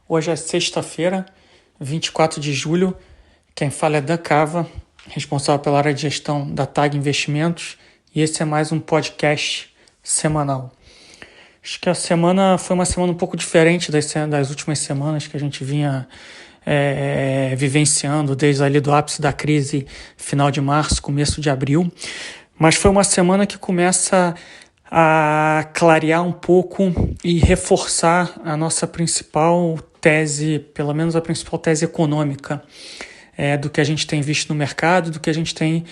Hoje é sexta-feira, 24 de julho. Quem fala é Dan Cava, responsável pela área de gestão da TAG Investimentos, e esse é mais um podcast semanal. Acho que a semana foi uma semana um pouco diferente das últimas semanas que a gente vinha vivenciando desde ali do ápice da crise, final de março, começo de abril. Mas foi uma semana que começa a clarear um pouco e reforçar a nossa principal tese, pelo menos a principal tese econômica do que a gente tem visto no mercado, do que a gente tem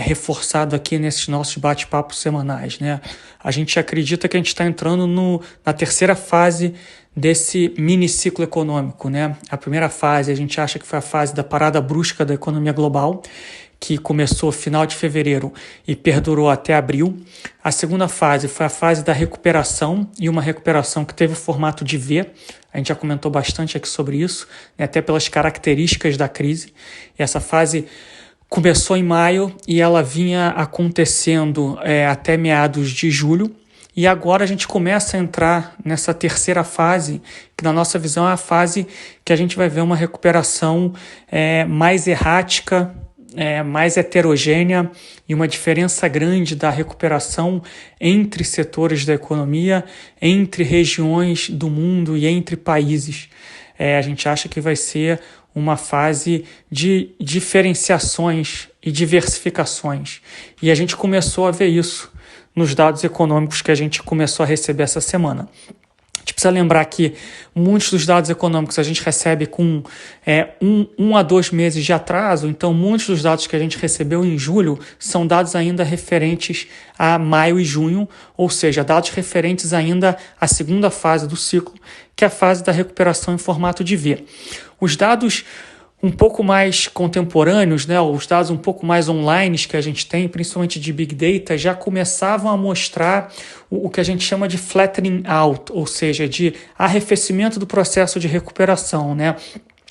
reforçado aqui nesses nossos bate-papos semanais, né? A gente acredita que a gente está entrando na terceira fase desse mini ciclo econômico, né? A primeira fase a gente acha que foi a fase da parada brusca da economia global, que começou final de fevereiro e perdurou até abril. A segunda fase foi a fase da recuperação, e uma recuperação que teve o formato de V. A gente já comentou bastante aqui sobre isso, né, até pelas características da crise. E essa fase começou em maio e ela vinha acontecendo até meados de julho. E agora a gente começa a entrar nessa terceira fase, que na nossa visão é a fase que a gente vai ver uma recuperação mais errática, mais heterogênea, e uma diferença grande da recuperação entre setores da economia, entre regiões do mundo e entre países. A gente acha que vai ser uma fase de diferenciações e diversificações. E a gente começou a ver isso nos dados econômicos que a gente começou a receber essa semana. A gente precisa lembrar que muitos dos dados econômicos a gente recebe com 1 a 2 meses de atraso, então muitos dos dados que a gente recebeu em julho são dados ainda referentes a maio e junho, ou seja, dados referentes ainda à segunda fase do ciclo, que é a fase da recuperação em formato de V. Os dados um pouco mais contemporâneos, né, os dados um pouco mais online que a gente tem, principalmente de Big Data, já começavam a mostrar o que a gente chama de flattening out, ou seja, de arrefecimento do processo de recuperação, né?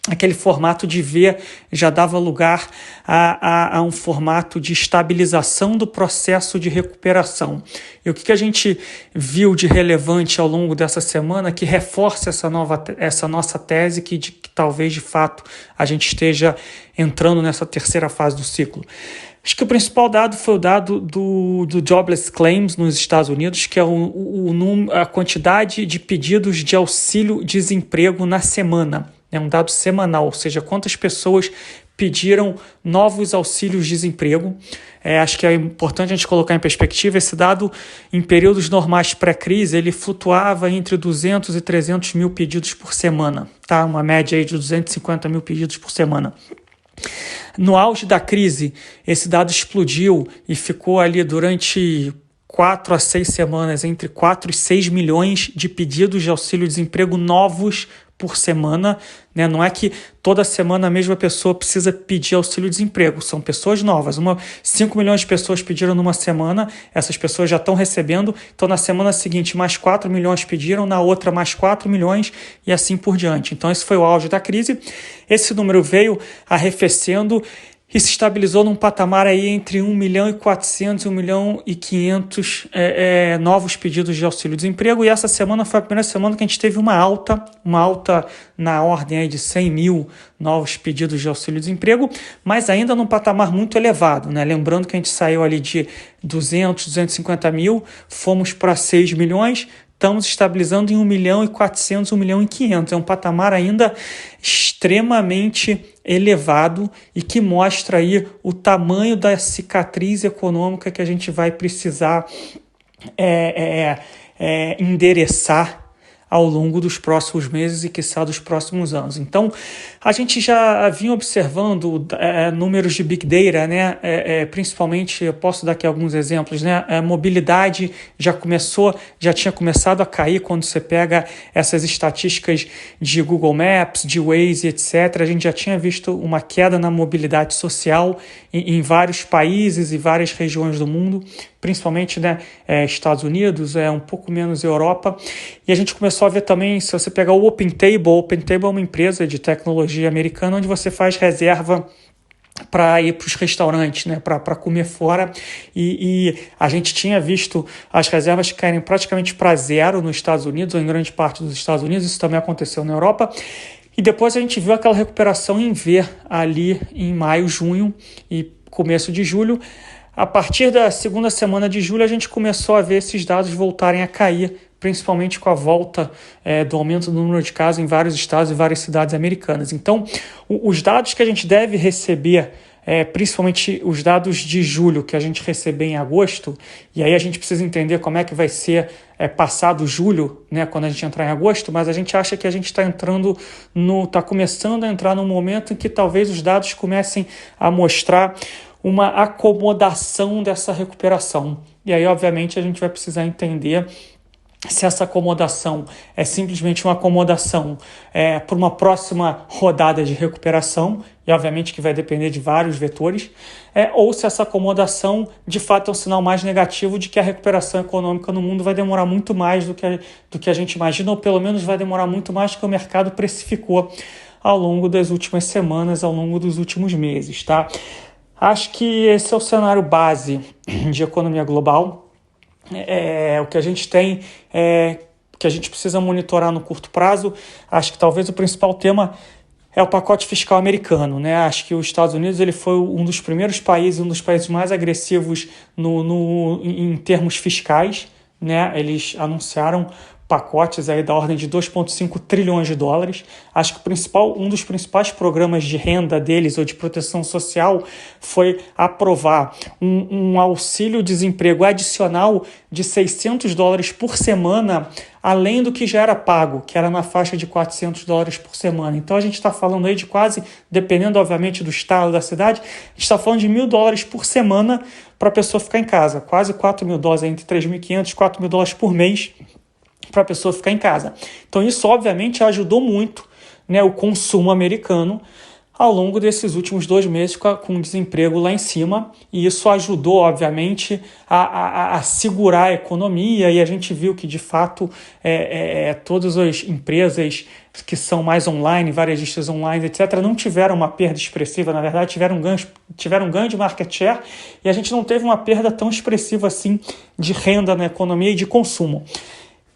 Aquele formato de V já dava lugar a um formato de estabilização do processo de recuperação. E o que a gente viu de relevante ao longo dessa semana que reforça essa nossa tese que talvez de fato a gente esteja entrando nessa terceira fase do ciclo? Acho que o principal dado foi o dado do Jobless Claims nos Estados Unidos, que é a quantidade de pedidos de auxílio-desemprego na semana. É um dado semanal, ou seja, quantas pessoas pediram novos auxílios-desemprego. Acho que é importante a gente colocar em perspectiva, esse dado em períodos normais pré-crise, ele flutuava entre 200 e 300 mil pedidos por semana, tá? Uma média aí de 250 mil pedidos por semana. No auge da crise, esse dado explodiu e ficou ali durante 4 a 6 semanas, entre 4 e 6 milhões de pedidos de auxílio-desemprego novos por semana, né? Não é que toda semana a mesma pessoa precisa pedir auxílio-desemprego, são pessoas novas. 5 milhões de pessoas pediram numa semana, essas pessoas já estão recebendo, então na semana seguinte mais 4 milhões pediram, na outra mais 4 milhões e assim por diante. Então esse foi o auge da crise, esse número veio arrefecendo e se estabilizou num patamar aí entre 1 milhão e 400 e 1 milhão e 500 novos pedidos de auxílio-desemprego, e essa semana foi a primeira semana que a gente teve uma alta na ordem aí de 100 mil novos pedidos de auxílio-desemprego, mas ainda num patamar muito elevado, né? Lembrando que a gente saiu ali de 200, 250 mil, fomos para 6 milhões, estamos estabilizando em 1 milhão e 400, 1 milhão e 500. É um patamar ainda extremamente elevado e que mostra aí o tamanho da cicatriz econômica que a gente vai precisar endereçar ao longo dos próximos meses e, quiçá, dos próximos anos. Então, a gente já vinha observando números de Big Data, né? Principalmente, eu posso dar aqui alguns exemplos, né? A mobilidade já tinha começado a cair quando você pega essas estatísticas de Google Maps, de Waze, etc. A gente já tinha visto uma queda na mobilidade social em vários países e várias regiões do mundo, principalmente, né, Estados Unidos, um pouco menos Europa. E a gente começou a ver também, se você pegar o OpenTable é uma empresa de tecnologia americana onde você faz reserva para ir para os restaurantes, né, para comer fora, e a gente tinha visto as reservas caírem praticamente para zero nos Estados Unidos, ou em grande parte dos Estados Unidos. Isso também aconteceu na Europa, e depois a gente viu aquela recuperação em V ali em maio, junho e começo de julho. A partir da segunda semana de julho a gente começou a ver esses dados voltarem a cair, principalmente com a volta do aumento do número de casos em vários estados e várias cidades americanas. Então, os dados que a gente deve receber, principalmente os dados de julho que a gente receber em agosto, e aí a gente precisa entender como é que vai ser passado julho, né, quando a gente entrar em agosto, mas a gente acha que a gente está começando a entrar num momento em que talvez os dados comecem a mostrar uma acomodação dessa recuperação. E aí, obviamente, a gente vai precisar entender se essa acomodação é simplesmente uma acomodação para uma próxima rodada de recuperação, e obviamente que vai depender de vários vetores, ou se essa acomodação de fato é um sinal mais negativo de que a recuperação econômica no mundo vai demorar muito mais do que a gente imagina, ou pelo menos vai demorar muito mais do que o mercado precificou ao longo das últimas semanas, ao longo dos últimos meses, tá? Acho que esse é o cenário base de economia global. O que a gente tem, que a gente precisa monitorar no curto prazo. Acho que talvez o principal tema é o pacote fiscal americano, né? Acho que os Estados Unidos ele foi um dos primeiros países, um dos países mais agressivos em termos fiscais, né? Eles anunciaram pacotes aí da ordem de 2,5 trilhões de dólares. Acho que um dos principais programas de renda deles ou de proteção social foi aprovar um auxílio-desemprego adicional de $600 por semana, além do que já era pago, que era na faixa de $400 por semana. Então a gente está falando aí de quase, dependendo obviamente do estado, da cidade, a gente está falando de $1.000 por semana para a pessoa ficar em casa, quase $4.000, entre $3.500 e $4.000 por mês, para a pessoa ficar em casa. Então isso obviamente ajudou muito, né, o consumo americano ao longo desses últimos 2 meses com o desemprego lá em cima, e isso ajudou obviamente a segurar a economia, e a gente viu que de fato todas as empresas que são mais online, varejistas online, etc., não tiveram uma perda expressiva, na verdade tiveram um ganho de market share, e a gente não teve uma perda tão expressiva assim de renda na economia e de consumo.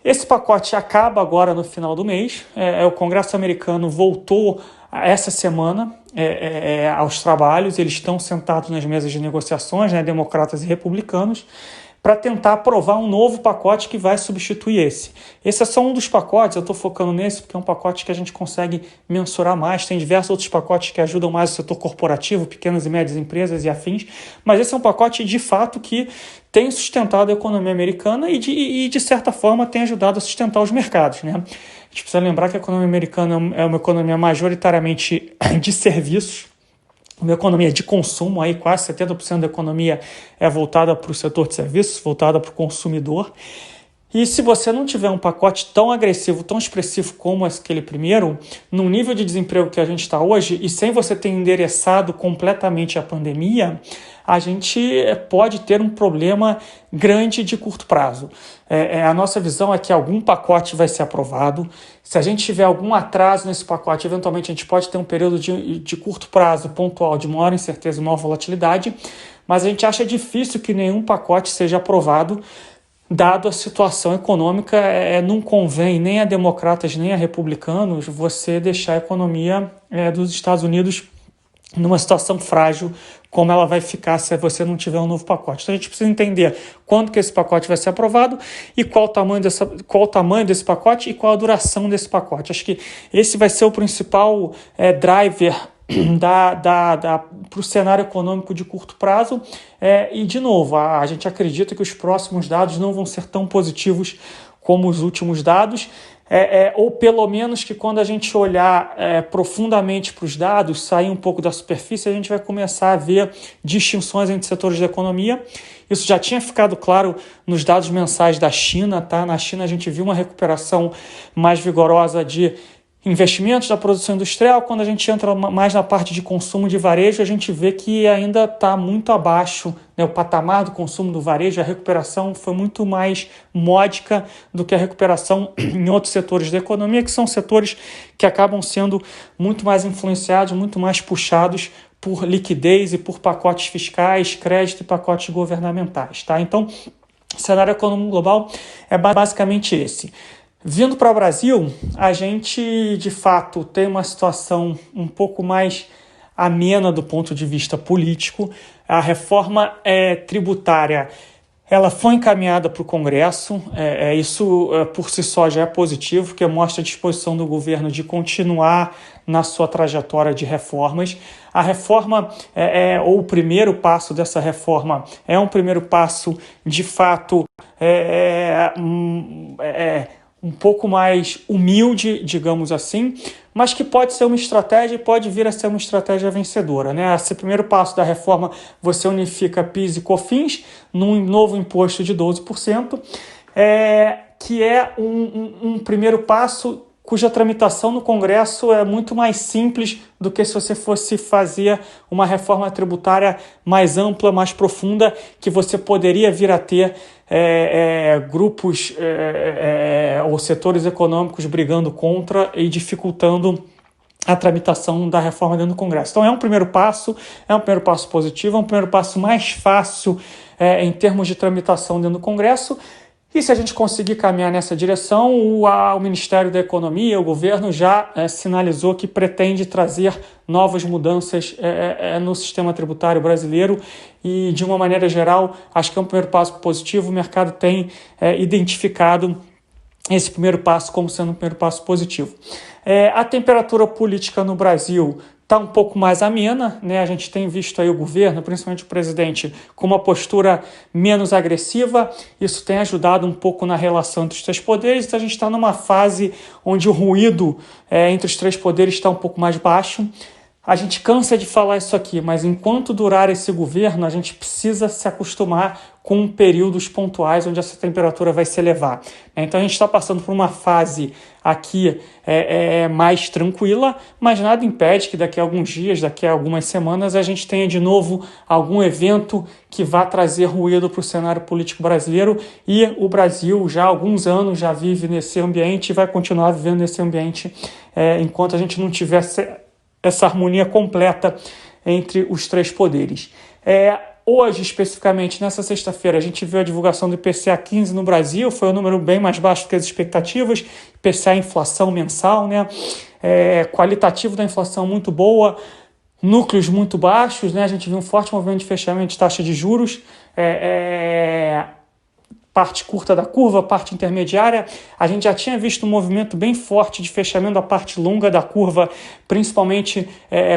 Esse pacote acaba agora no final do mês. O Congresso americano voltou essa semana aos trabalhos. Eles estão sentados nas mesas de negociações, né, democratas e republicanos, para tentar aprovar um novo pacote que vai substituir esse. Esse é só um dos pacotes, eu estou focando nesse porque é um pacote que a gente consegue mensurar mais. Tem diversos outros pacotes que ajudam mais o setor corporativo, pequenas e médias empresas e afins, mas esse é um pacote de fato que tem sustentado a economia americana e de certa forma tem ajudado a sustentar os mercados, né? A gente precisa lembrar que a economia americana é uma economia majoritariamente de serviços, uma economia de consumo, aí quase 70% da economia é voltada para o setor de serviços, voltada para o consumidor. E se você não tiver um pacote tão agressivo, tão expressivo como aquele primeiro, no nível de desemprego que a gente está hoje, e sem você ter endereçado completamente a pandemia, a gente pode ter um problema grande de curto prazo. A nossa visão é que algum pacote vai ser aprovado. Se a gente tiver algum atraso nesse pacote, eventualmente a gente pode ter um período de curto prazo pontual de maior incerteza e maior volatilidade, mas a gente acha difícil que nenhum pacote seja aprovado, dado a situação econômica. Não convém nem a democratas nem a republicanos você deixar a economia dos Estados Unidos numa situação frágil como ela vai ficar se você não tiver um novo pacote. Então a gente precisa entender quando que esse pacote vai ser aprovado e qual o tamanho desse pacote e qual a duração desse pacote. Acho que esse vai ser o principal driver para o cenário econômico de curto prazo. E, de novo, a gente acredita que os próximos dados não vão ser tão positivos como os últimos dados, ou pelo menos que quando a gente olhar profundamente para os dados, sair um pouco da superfície, a gente vai começar a ver distinções entre setores da economia. Isso já tinha ficado claro nos dados mensais da China, tá? Na China a gente viu uma recuperação mais vigorosa de investimentos da produção industrial. Quando a gente entra mais na parte de consumo de varejo, a gente vê que ainda está muito abaixo, né, o patamar do consumo do varejo. A recuperação foi muito mais módica do que a recuperação em outros setores da economia, que são setores que acabam sendo muito mais influenciados, muito mais puxados por liquidez e por pacotes fiscais, crédito e pacotes governamentais, tá? Então, o cenário econômico global é basicamente esse. Vindo para o Brasil, a gente, de fato, tem uma situação um pouco mais amena do ponto de vista político. A reforma tributária ela foi encaminhada para o Congresso, isso por si só já é positivo, porque mostra a disposição do governo de continuar na sua trajetória de reformas. A reforma, ou o primeiro passo dessa reforma, é um primeiro passo, de fato, um pouco mais humilde, digamos assim, mas que pode ser uma estratégia e pode vir a ser uma estratégia vencedora, né? Esse primeiro passo da reforma, você unifica PIS e COFINS num novo imposto de 12%, que é um primeiro passo cuja tramitação no Congresso é muito mais simples do que se você fosse fazer uma reforma tributária mais ampla, mais profunda, que você poderia vir a ter grupos ou setores econômicos brigando contra e dificultando a tramitação da reforma dentro do Congresso. Então é um primeiro passo positivo, é um primeiro passo mais fácil em termos de tramitação dentro do Congresso. E se a gente conseguir caminhar nessa direção, o Ministério da Economia, o governo já sinalizou que pretende trazer novas mudanças no sistema tributário brasileiro e, de uma maneira geral, acho que é um primeiro passo positivo. O mercado tem identificado esse primeiro passo como sendo um primeiro passo positivo. A temperatura política no Brasil está um pouco mais amena, né? A gente tem visto aí o governo, principalmente o presidente, com uma postura menos agressiva. Isso tem ajudado um pouco na relação entre os três poderes. Então a gente está numa fase onde o ruído entre os três poderes está um pouco mais baixo. A gente cansa de falar isso aqui, mas enquanto durar esse governo, a gente precisa se acostumar com períodos pontuais onde essa temperatura vai se elevar. Então a gente está passando por uma fase aqui mais tranquila, mas nada impede que daqui a alguns dias, daqui a algumas semanas, a gente tenha de novo algum evento que vá trazer ruído para o cenário político brasileiro, e o Brasil já há alguns anos já vive nesse ambiente e vai continuar vivendo nesse ambiente enquanto a gente não tiver essa harmonia completa entre os três poderes. Hoje, especificamente, nessa sexta-feira, a gente viu a divulgação do IPCA 15 no Brasil, foi um número bem mais baixo do que as expectativas. IPCA, inflação mensal, né? Qualitativo da inflação muito boa, núcleos muito baixos, né? A gente viu um forte movimento de fechamento de taxa de juros, parte curta da curva, parte intermediária. A gente já tinha visto um movimento bem forte de fechamento da parte longa da curva, principalmente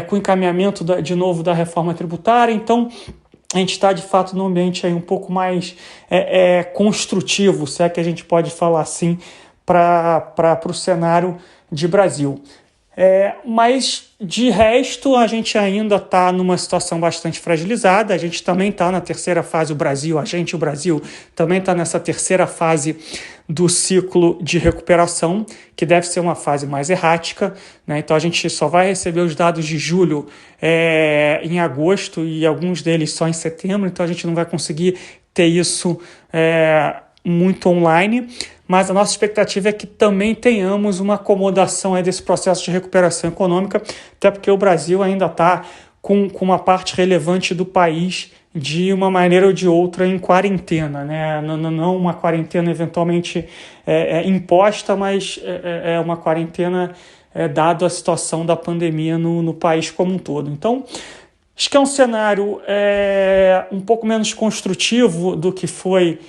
com o encaminhamento de novo da reforma tributária. Então, a gente está, de fato, num ambiente aí um pouco mais construtivo, se é que a gente pode falar assim, para o cenário de Brasil. Mas, de resto, a gente ainda está numa situação bastante fragilizada. A gente também está na terceira fase, o Brasil também está nessa terceira fase do ciclo de recuperação, que deve ser uma fase mais errática, né? Então a gente só vai receber os dados de julho em agosto e alguns deles só em setembro, então a gente não vai conseguir ter isso muito online, mas a nossa expectativa é que também tenhamos uma acomodação desse processo de recuperação econômica, até porque o Brasil ainda está com uma parte relevante do país de uma maneira ou de outra em quarentena, né? Não uma quarentena eventualmente imposta, mas uma quarentena dado a situação da pandemia no país como um todo. Então, acho que é um cenário um pouco menos construtivo do que foi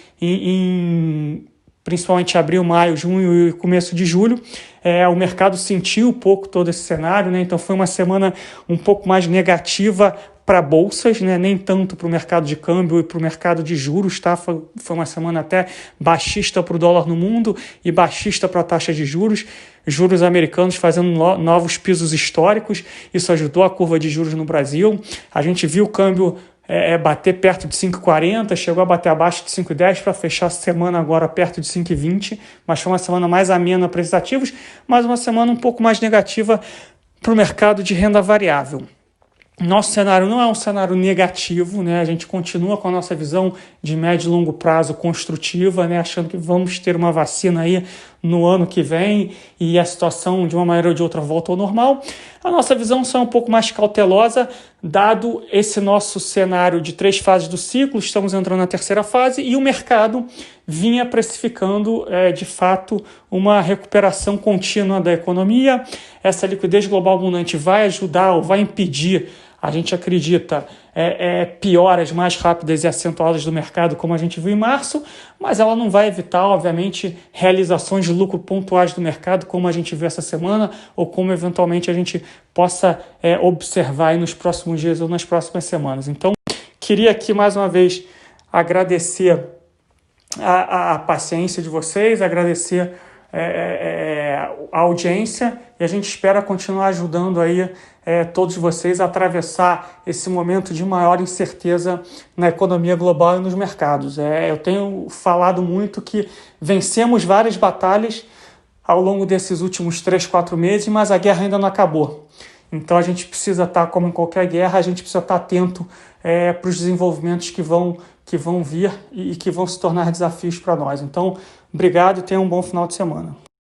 principalmente abril, maio, junho e começo de julho. O mercado sentiu um pouco todo esse cenário, né? Então foi uma semana um pouco mais negativa para bolsas, né? Nem tanto para o mercado de câmbio e para o mercado de juros, tá? Foi uma semana até baixista para o dólar no mundo e baixista para a taxa de juros. Juros americanos fazendo novos pisos históricos, isso ajudou a curva de juros no Brasil. A gente viu o câmbio bater perto de 5,40, chegou a bater abaixo de 5,10 para fechar a semana agora perto de 5,20, mas foi uma semana mais amena para esses ativos, mas uma semana um pouco mais negativa para o mercado de renda variável. Nosso cenário não é um cenário negativo, né? A gente continua com a nossa visão de médio e longo prazo construtiva, né? Achando que vamos ter uma vacina aí no ano que vem e a situação, de uma maneira ou de outra, volta ao normal. A nossa visão só é um pouco mais cautelosa, dado esse nosso cenário de 3 fases do ciclo, estamos entrando na terceira fase e o mercado vinha precificando, de fato, uma recuperação contínua da economia. Essa liquidez global abundante vai ajudar ou vai impedir, a gente acredita, pioras mais rápidas e acentuadas do mercado, como a gente viu em março, mas ela não vai evitar, obviamente, realizações de lucro pontuais do mercado, como a gente viu essa semana, ou como eventualmente a gente possa observar aí nos próximos dias ou nas próximas semanas. Então, queria aqui mais uma vez agradecer a paciência de vocês, agradecer a audiência, e a gente espera continuar ajudando aí todos vocês a atravessar esse momento de maior incerteza na economia global e nos mercados. Eu tenho falado muito que vencemos várias batalhas ao longo desses últimos 3, 4 meses, mas a guerra ainda não acabou. Então a gente precisa estar, como em qualquer guerra, a gente precisa estar atento para os desenvolvimentos que vão vir e que vão se tornar desafios para nós. Então, obrigado e tenha um bom final de semana.